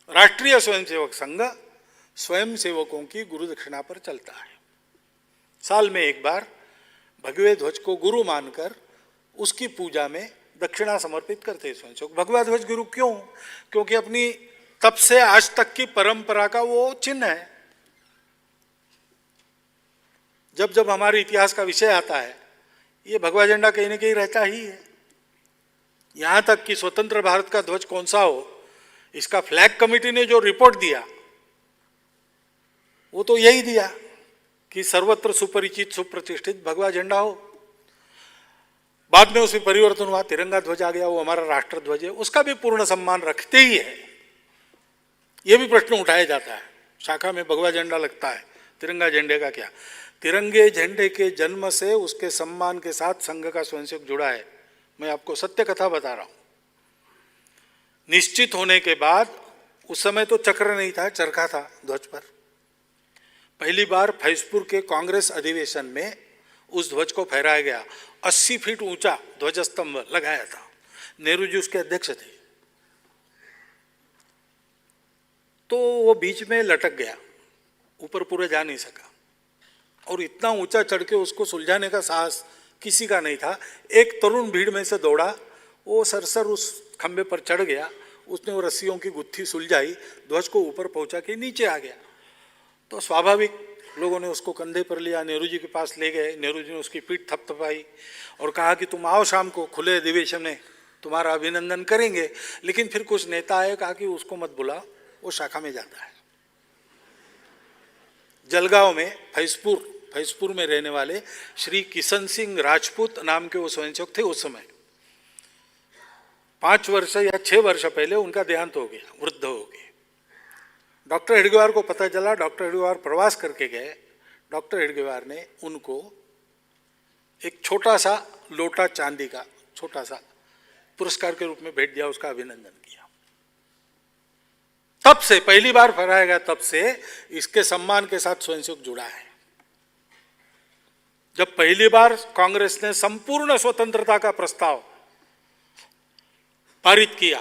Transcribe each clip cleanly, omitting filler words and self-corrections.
राष्ट्रीय स्वयंसेवक संघ स्वयंसेवकों की गुरु दक्षिणा पर चलता है। साल में एक बार भगवे ध्वज को गुरु मानकर उसकी पूजा में दक्षिणा समर्पित करते हैं स्वयंसेवक। भगवा ध्वज गुरु क्यों? क्योंकि अपनी तब से आज तक की परंपरा का वो चिन्ह है। जब जब हमारे इतिहास का विषय आता है, ये भगवा झंडा कहीं ना कहीं रहता ही है। यहां तक कि स्वतंत्र भारत का ध्वज कौन सा हो, इसका फ्लैग कमेटी ने जो रिपोर्ट दिया वो तो यही दिया कि सर्वत्र सुपरिचित सुप्रतिष्ठित भगवा झंडा हो। बाद में उसमें परिवर्तन हुआ, तिरंगा ध्वज आ गया, वो हमारा राष्ट्र ध्वज है, उसका भी पूर्ण सम्मान रखते ही है। ये भी प्रश्न उठाया जाता है, शाखा में भगवा झंडा लगता है, तिरंगा झंडे का क्या? तिरंगे झंडे के जन्म से उसके सम्मान के साथ संघ का स्वयंसेवक जुड़ा है। मैं आपको सत्य कथा बता रहा हूं। निश्चित होने के बाद, उस समय तो चक्र नहीं था, चरखा था ध्वज पर। पहली बार फैजपुर के कांग्रेस अधिवेशन में उस ध्वज को फहराया गया। 80 फीट ऊंचा ध्वज स्तंभ लगाया था, नेहरू जी उसके अध्यक्ष थे। तो वो बीच में लटक गया, ऊपर पूरे जा नहीं सका, और इतना ऊंचा चढ़ के उसको सुलझाने का साहस किसी का नहीं था। एक तरुण भीड़ में से दौड़ा, वो सरसर उस खंबे पर चढ़ गया, उसने वो रस्सियों की गुत्थी सुलझाई, ध्वज को ऊपर पहुंचा के नीचे आ गया। तो स्वाभाविक लोगों ने उसको कंधे पर लिया, नेहरू जी के पास ले गए। नेहरू जी ने उसकी पीठ थपथपाई और कहा कि तुम आओ शाम को खुले अधिवेशन में, तुम्हारा अभिनंदन करेंगे। लेकिन फिर कुछ नेता आए, कहा कि उसको मत बुला, वो शाखा में जाता है। जलगांव में फैजपुर में रहने वाले श्री किशन सिंह राजपूत नाम के वो स्वयंसेवक थे। उस समय 5 वर्ष या 6 वर्ष पहले उनका देहांत हो गया, वृद्ध हो गए। डॉक्टर हेडगेवार को पता चला, डॉक्टर हेडगेवार प्रवास करके गए। डॉक्टर हेडगेवार ने उनको एक छोटा सा लोटा चांदी का छोटा सा पुरस्कार के रूप में भेंट दिया, उसका अभिनंदन किया। तब से पहली बार फहराया गया, तब से इसके सम्मान के साथ स्वयंसेवक जुड़ा है। जब पहली बार कांग्रेस ने संपूर्ण स्वतंत्रता का प्रस्ताव पारित किया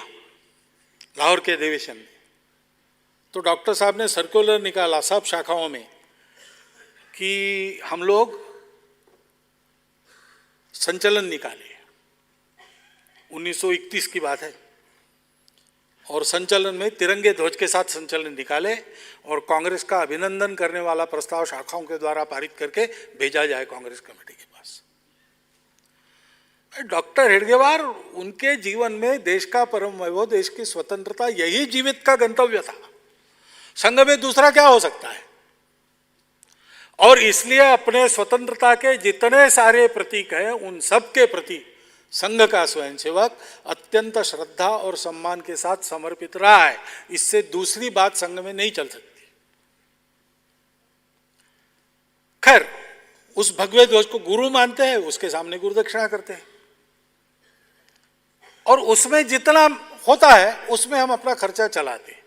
लाहौर के अधिवेशन में, तो डॉक्टर साहब ने सर्कुलर निकाला सब शाखाओं में कि हम लोग संचलन निकाले। 1931 की बात है, और संचलन में तिरंगे ध्वज के साथ संचलन निकाले और कांग्रेस का अभिनंदन करने वाला प्रस्ताव शाखाओं के द्वारा पारित करके भेजा जाए कांग्रेस कमेटी के पास। डॉक्टर हेडगेवार, उनके जीवन में देश का परम वैभव, देश की स्वतंत्रता, यही जीवित का गंतव्य था। संघ में दूसरा क्या हो सकता है? और इसलिए अपने स्वतंत्रता के जितने सारे प्रतीक हैं, उन सब के प्रति संघ का स्वयंसेवक अत्यंत श्रद्धा और सम्मान के साथ समर्पित रहा है। इससे दूसरी बात संघ में नहीं चल सकती। खैर, उस भगवे ध्वज को गुरु मानते हैं, उसके सामने गुरु दक्षिणा करते हैं, और उसमें जितना होता है उसमें हम अपना खर्चा चलाते हैं।